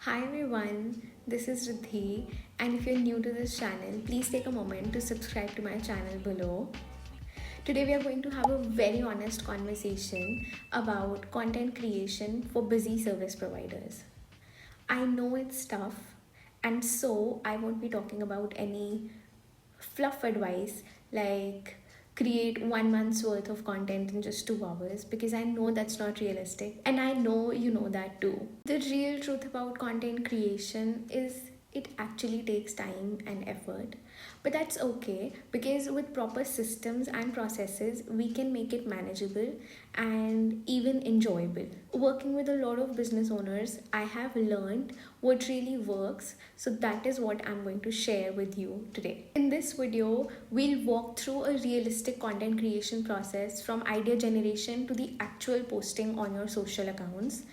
Hi everyone, this is Riddhi, and if you're new to this channel, please take a moment to subscribe to my channel below. Today, we are going to have a very honest conversation about content creation for busy service providers. I know it's tough, and so I won't be talking about any fluff advice like create 1 month's worth of content in just 2 hours because I know that's not realistic and I know you know that too. The real truth about content creation is it actually takes time and effort, but that's okay because with proper systems and processes, we can make it manageable and even enjoyable. Working with a lot of business owners, I have learned what really works, so that is what I'm going to share with you today. In this video, we'll walk through a realistic content creation process from idea generation to the actual posting on your social accounts,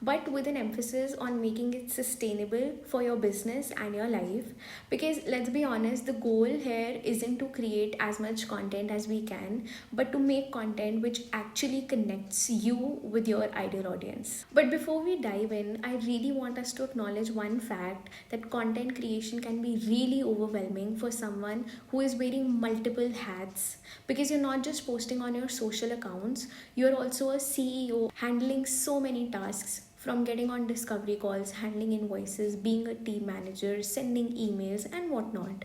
but with an emphasis on making it sustainable for your business and your life. Because let's be honest, the goal here isn't to create as much content as we can, but to make content which actually connects you with your ideal audience. But before we dive in, I really want us to acknowledge one fact that content creation can be really overwhelming for someone who is wearing multiple hats, because you're not just posting on your social accounts, you're also a CEO handling so many tasks, from getting on discovery calls, handling invoices, being a team manager, sending emails, and whatnot.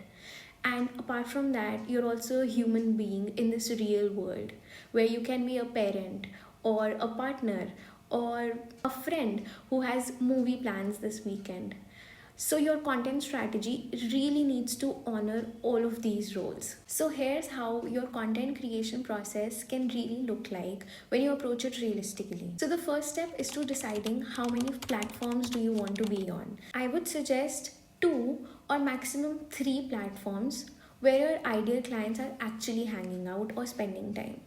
And apart from that, you're also a human being in this real world where you can be a parent or a partner or a friend who has movie plans this weekend. So, your content strategy really needs to honor all of these roles. So, here's how your content creation process can really look like when you approach it realistically. So, the first step is to deciding how many platforms do you want to be on. I would suggest two or maximum three platforms where your ideal clients are actually hanging out or spending time.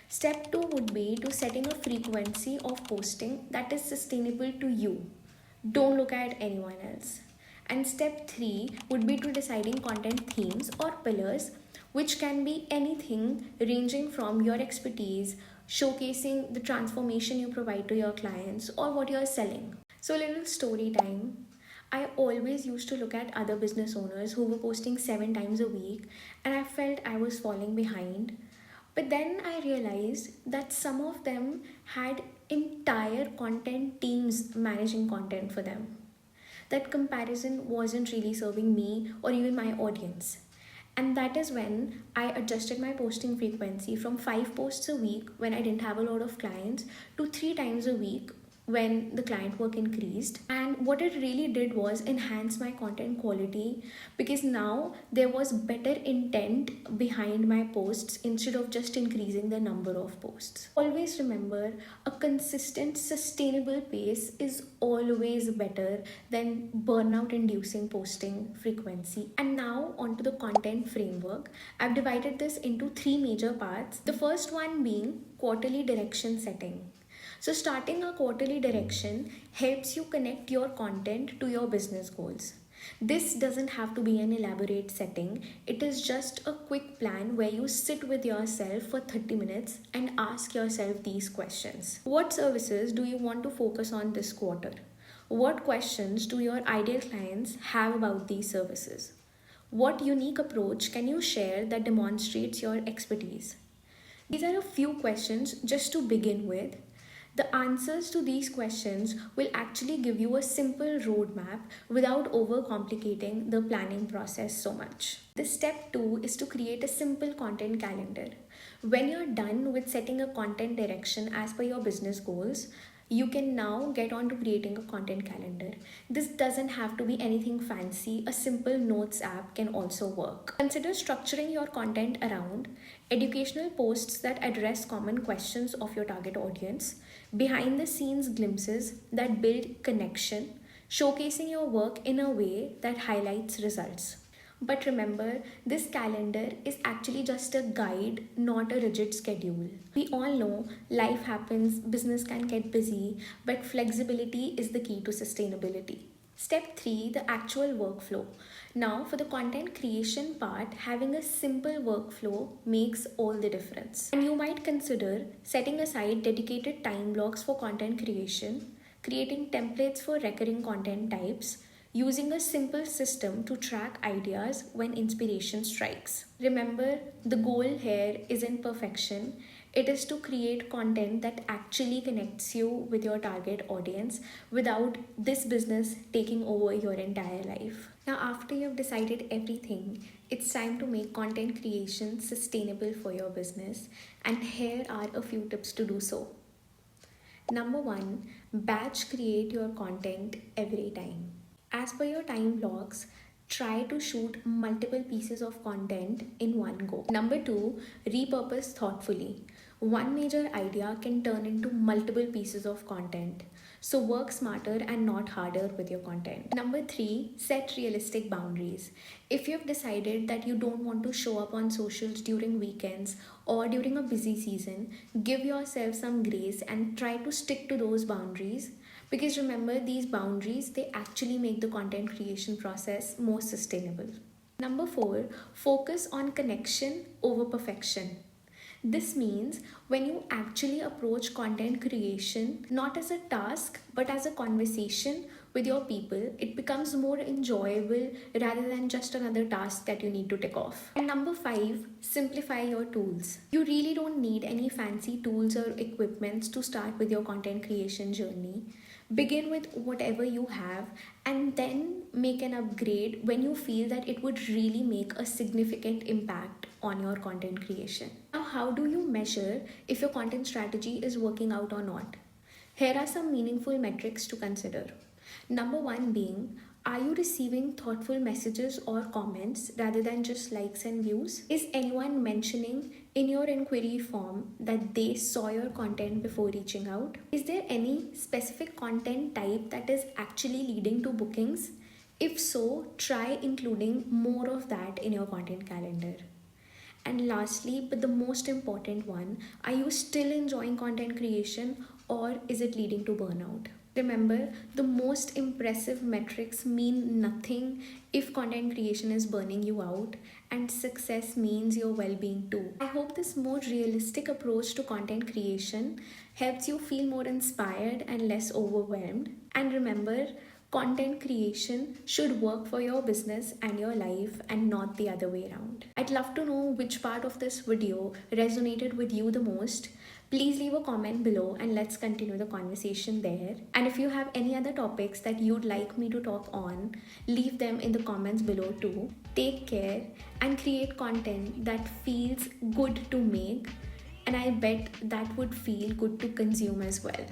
Step 2 would be to setting a frequency of posting that is sustainable to you. Don't look at anyone else. And step 3 would be to deciding content themes or pillars, which can be anything ranging from your expertise, showcasing the transformation you provide to your clients, or what you're selling. So, little story time. I always used to look at other business owners who were posting 7 times a week, and I felt I was falling behind. But then I realized that some of them had entire content teams managing content for them. That comparison wasn't really serving me or even my audience. And that is when I adjusted my posting frequency from 5 posts a week when I didn't have a lot of clients to 3 times a week when the client work increased. And what it really did was enhance my content quality, because now there was better intent behind my posts instead of just increasing the number of posts. Always remember, a consistent sustainable pace is always better than burnout inducing posting frequency. And now onto the content framework. I've divided this into three major parts. The first one being quarterly direction setting. So, starting a quarterly direction helps you connect your content to your business goals. This doesn't have to be an elaborate setting, it is just a quick plan where you sit with yourself for 30 minutes and ask yourself these questions. What services do you want to focus on this quarter? What questions do your ideal clients have about these services? What unique approach can you share that demonstrates your expertise? These are a few questions just to begin with. The answers to these questions will actually give you a simple roadmap without overcomplicating the planning process so much. The step 2 is to create a simple content calendar. When you're done with setting a content direction as per your business goals, you can now get on to creating a content calendar. This doesn't have to be anything fancy. A simple notes app can also work. Consider structuring your content around educational posts that address common questions of your target audience, behind the scenes glimpses that build connection, showcasing your work in a way that highlights results. But remember, this calendar is actually just a guide, not a rigid schedule. We all know life happens, business can get busy, but flexibility is the key to sustainability. Step 3, the actual workflow. Now, for the content creation part, having a simple workflow makes all the difference. And you might consider setting aside dedicated time blocks for content creation. creating templates for recurring content types, using a simple system to track ideas when inspiration strikes. Remember, the goal here isn't perfection, it is to create content that actually connects you with your target audience without this business taking over your entire life. Now, after you've decided everything, it's time to make content creation sustainable for your business, and here are a few tips to do so. Number one, batch create your content every time. As per your time blocks, try to shoot multiple pieces of content in one go. Number two, repurpose thoughtfully. One major idea can turn into multiple pieces of content. So work smarter and not harder with your content. Number three, set realistic boundaries. If you've decided that you don't want to show up on socials during weekends or during a busy season, give yourself some grace and try to stick to those boundaries, because remember, these boundaries, they actually make the content creation process more sustainable. Number four, focus on connection over perfection. This means when you actually approach content creation not as a task but as a conversation with your people, it becomes more enjoyable rather than just another task that you need to tick off. And number five, simplify your tools. You really don't need any fancy tools or equipments to start with your content creation journey. Begin with whatever you have and then make an upgrade when you feel that it would really make a significant impact on your content creation. Now, how do you measure if your content strategy is working out or not? Here are some meaningful metrics to consider. Number one being, are you receiving thoughtful messages or comments rather than just likes and views? Is anyone mentioning in your inquiry form that they saw your content before reaching out? Is there any specific content type that is actually leading to bookings? If so, try including more of that in your content calendar. And lastly, but the most important one, are you still enjoying content creation or is it leading to burnout? Remember, the most impressive metrics mean nothing if content creation is burning you out, and success means your well being too. I hope this more realistic approach to content creation helps you feel more inspired and less overwhelmed. And remember, content creation should work for your business and your life and not the other way around. I'd love to know which part of this video resonated with you the most. Please leave a comment below and let's continue the conversation there. And if you have any other topics that you'd like me to talk on, leave them in the comments below too. Take care and create content that feels good to make, and I bet that would feel good to consume as well.